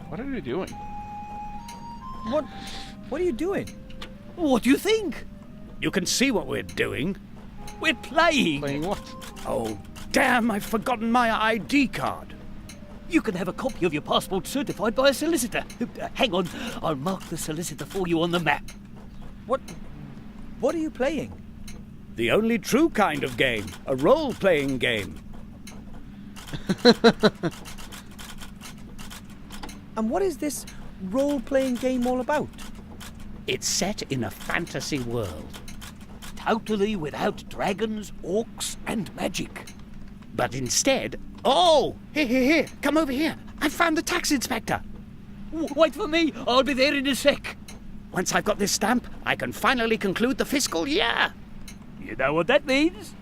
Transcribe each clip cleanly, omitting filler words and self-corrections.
What are you doing? What are you doing? What do you think? You can see what we're doing. We're playing. Playing what? Oh, damn, I've forgotten my ID card. You can have a copy of your passport certified by a solicitor. Hang on, I'll mark the solicitor for you on the map. What are you playing? The only true kind of game, a role-playing game. And what is this role-playing game all about? It's set in a fantasy world. Totally without dragons, orcs, and magic. But instead... Oh! Here, come over here. I found the tax inspector. Wait for me, I'll be there in a sec. Once I've got this stamp, I can finally conclude the fiscal year. You know what that means?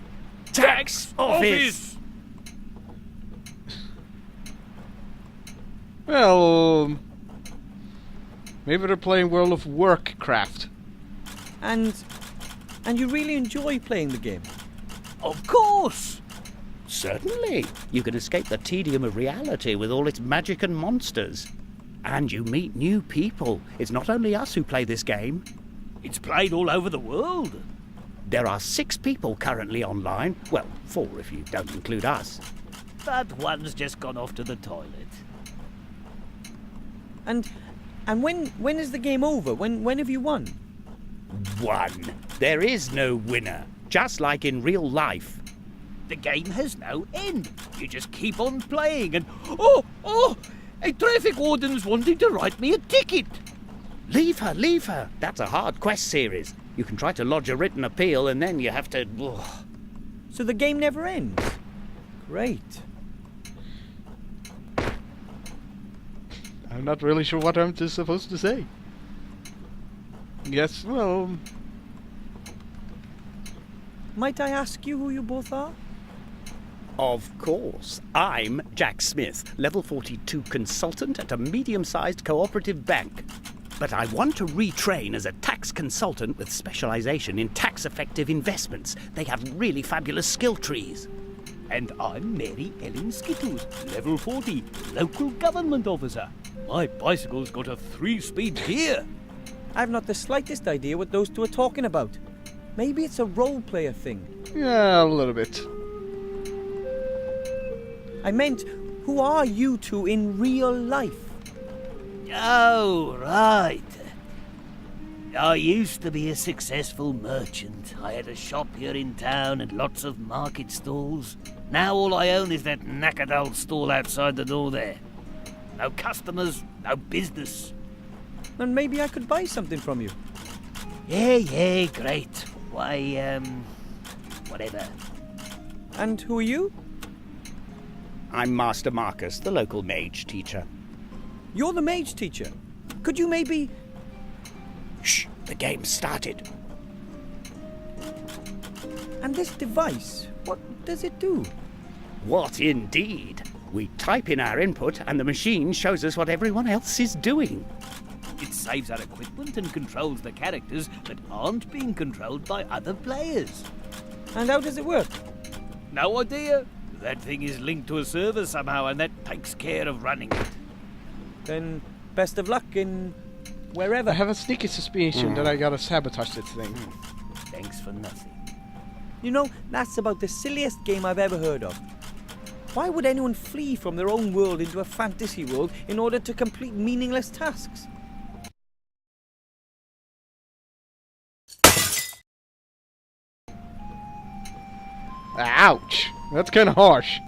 Tax office! Well, maybe they're playing World of Warcraft. And you really enjoy playing the game? Of course! Certainly. You can escape the tedium of reality with all its magic and monsters. And you meet new people. It's not only us who play this game. It's played all over the world. There are 6 people currently online. Well, 4 if you don't include us. But one's just gone off to the toilet. And when is the game over? When have you won? Won. There is no winner. Just like in real life. The game has no end. You just keep on playing and... Oh! A traffic warden's wanting to write me a ticket. Leave her. That's a hard quest series. You can try to lodge a written appeal and then you have to... So the game never ends? Great. I'm not really sure what I'm supposed to say. Yes, well... Might I ask you who you both are? Of course. I'm Jack Smith, level 42 consultant at a medium-sized cooperative bank. But I want to retrain as a tax consultant with specialization in tax-effective investments. They have really fabulous skill trees. And I'm Mary Ellen Skittles, level 40, local government officer. My bicycle's got a 3-speed gear. I've not the slightest idea what those two are talking about. Maybe it's a role-player thing. Yeah, a little bit. I meant, who are you two in real life? Oh, right. I used to be a successful merchant. I had a shop here in town and lots of market stalls. Now all I own is that knackered old stall outside the door there. No customers, no business. Then maybe I could buy something from you. Yeah, great. Why, whatever. And who are you? I'm Master Marcus, the local mage teacher. You're the mage teacher. Could you maybe... Shh, the game's started. And this device, what does it do? What indeed? We type in our input and the machine shows us what everyone else is doing. It saves our equipment and controls the characters that aren't being controlled by other players. And how does it work? No idea. That thing is linked to a server somehow and that takes care of running it. Then best of luck in wherever. I have a sneaky suspicion that I gotta sabotage this thing. Thanks for nothing. You know, that's about the silliest game I've ever heard of. Why would anyone flee from their own world into a fantasy world in order to complete meaningless tasks? Ouch! That's kind of harsh.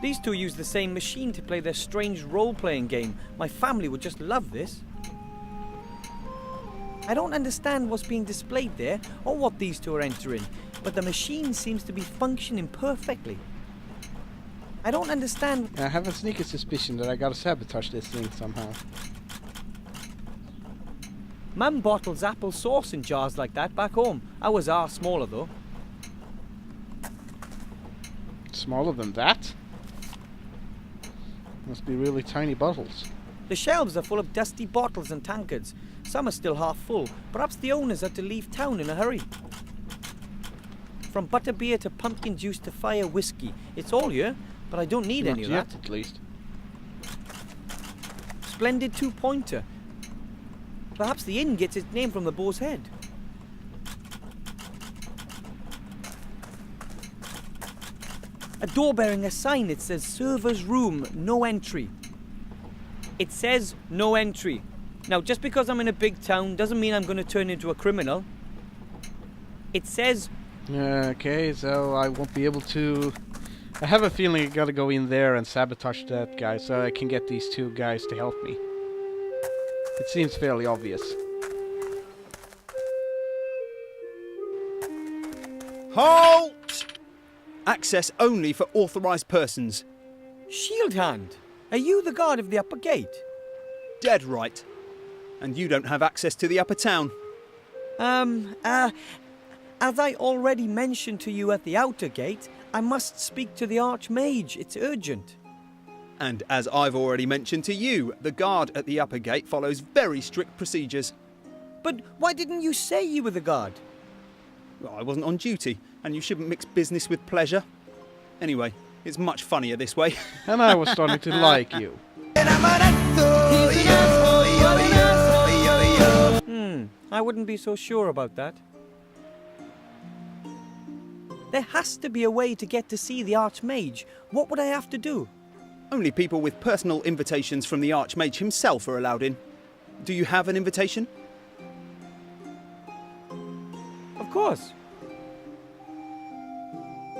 These two use the same machine to play their strange role-playing game. My family would just love this. I don't understand what's being displayed there or what these two are entering, but the machine seems to be functioning perfectly. I don't understand... I have a sneaky suspicion that I gotta sabotage this thing somehow. Mum bottles apple sauce in jars like that back home. Ours are smaller though. Smaller than that? Must be really tiny bottles. The shelves are full of dusty bottles and tankards. Some are still half full. Perhaps the owners had to leave town in a hurry. From butterbeer to pumpkin juice to fire whiskey. It's all here, but I don't need any of Not that. yet, at least. Splendid two-pointer. Perhaps the inn gets its name from the boar's head. A door bearing a sign that says server's room, no entry. It says no entry. Now, just because I'm in a big town doesn't mean I'm going to turn into a criminal. It says... Okay, so I won't be able to... I have a feeling I gotta go in there and sabotage that guy so I can get these two guys to help me. It seems fairly obvious. Halt! Access only for authorised persons. Shield Hand, are you the guard of the upper gate? Dead right. And you don't have access to the upper town. As I already mentioned to you at the outer gate, I must speak to the Archmage. It's urgent. And as I've already mentioned to you, the guard at the upper gate follows very strict procedures. But why didn't you say you were the guard? Well, I wasn't on duty, and you shouldn't mix business with pleasure. Anyway, it's much funnier this way. And I was starting to like you. I wouldn't be so sure about that. There has to be a way to get to see the Archmage. What would I have to do? Only people with personal invitations from the Archmage himself are allowed in. Do you have an invitation? Of course.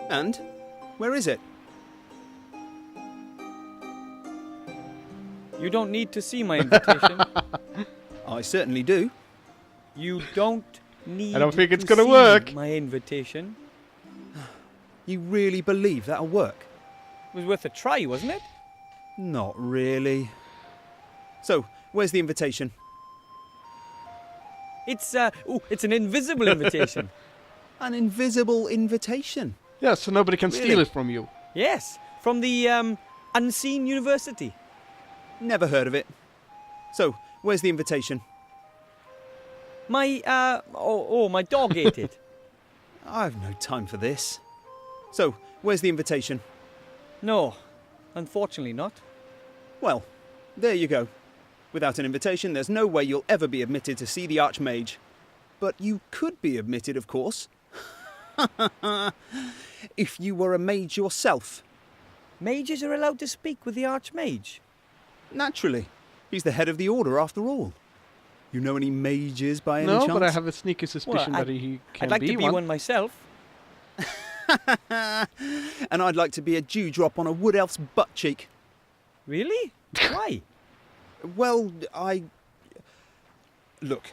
And? Where is it? You don't need to see my invitation. I certainly do. You don't need I don't think it's to gonna see work. my invitation. You really believe that'll work? It was worth a try, wasn't it? Not really. So, where's the invitation? It's an invisible invitation. An invisible invitation? Yeah, so nobody can steal Really? it from you. Yes, from the Unseen University. Never heard of it. So, where's the invitation? My my dog ate it. I've no time for this. So, where's the invitation? No, unfortunately not. Well, there you go. Without an invitation, there's no way you'll ever be admitted to see the Archmage. But you could be admitted, of course. If you were a mage yourself. Mages are allowed to speak with the Archmage. Naturally. He's the head of the order, after all. You know any mages by any chance? No, but I have a sneaky suspicion that he can I'd like be to be one myself. And I'd like to be a dewdrop on a wood elf's butt cheek. Really? Why? Well, Look,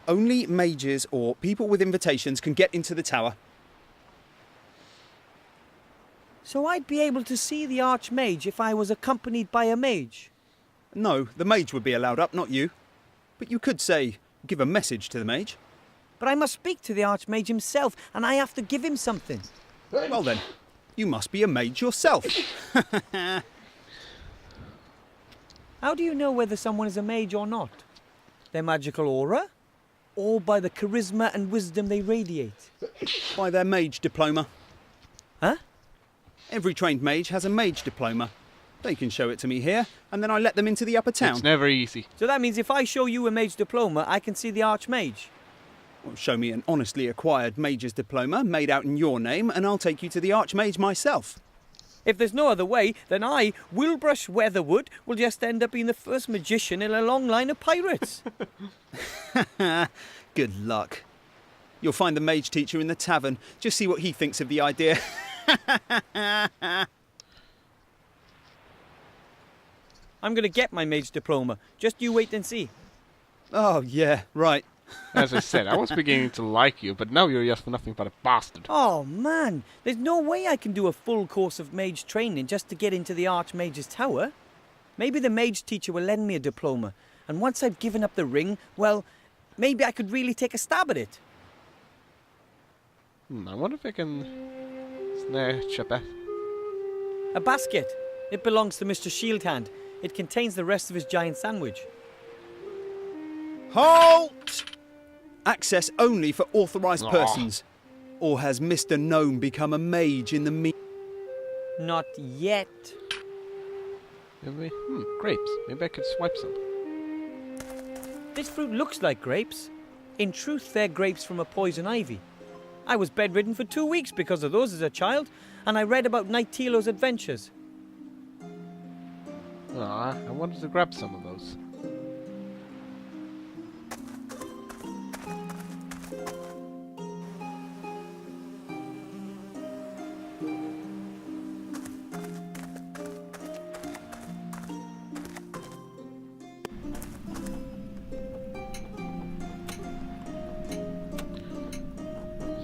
only mages or people with invitations can get into the tower. So I'd be able to see the Archmage if I was accompanied by a mage? No, the mage would be allowed up, not you. But you could say, give a message to the mage. But I must speak to the Archmage himself, and I have to give him something. Well then, you must be a mage yourself. How do you know whether someone is a mage or not? Their magical aura? Or by the charisma and wisdom they radiate? By their mage diploma. Huh? Every trained mage has a mage diploma. They can show it to me here, and then I let them into the upper town. It's never easy. So that means if I show you a mage diploma, I can see the Archmage? Well, show me an honestly acquired mage's diploma made out in your name, and I'll take you to the Archmage myself. If there's no other way, then I, Wilbrush Weatherwood, will just end up being the first magician in a long line of pirates. Good luck. You'll find the mage teacher in the tavern. Just see what he thinks of the idea. I'm going to get my mage diploma. Just you wait and see. Oh, yeah, right. As I said, I was beginning to like you, but now you're just nothing but a bastard. Oh, man. There's no way I can do a full course of mage training just to get into the Archmage's tower. Maybe the mage teacher will lend me a diploma. And once I've given up the ring, well, maybe I could really take a stab at it. I wonder if I can snatch a bat. A basket. It belongs to Mr. Shieldhand. It contains the rest of his giant sandwich. Halt! Access only for authorised Aw. persons. Or has Mr. Gnome become a mage in the Not yet. Maybe, grapes. Maybe I could swipe some. This fruit looks like grapes. In truth, they're grapes from a poison ivy. I was bedridden for 2 weeks because of those as a child, and I read about Nighttilo's adventures. Aw, I wanted to grab some of those.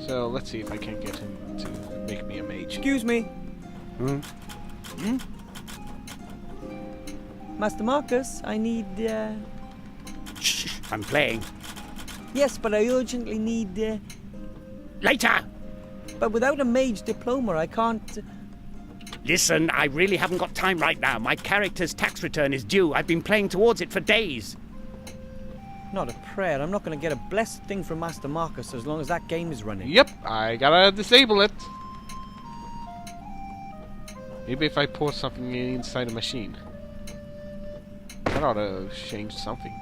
So let's see if I can get him to make me a mage. Excuse me. Master Marcus, I need, Shh, I'm playing. Yes, but I urgently need, Later! But without a mage diploma, I can't... Listen, I really haven't got time right now. My character's tax return is due. I've been playing towards it for days. Not a prayer. I'm not going to get a blessed thing from Master Marcus as long as that game is running. Yep, I gotta disable it. Maybe if I pour something inside a machine. That ought to change something.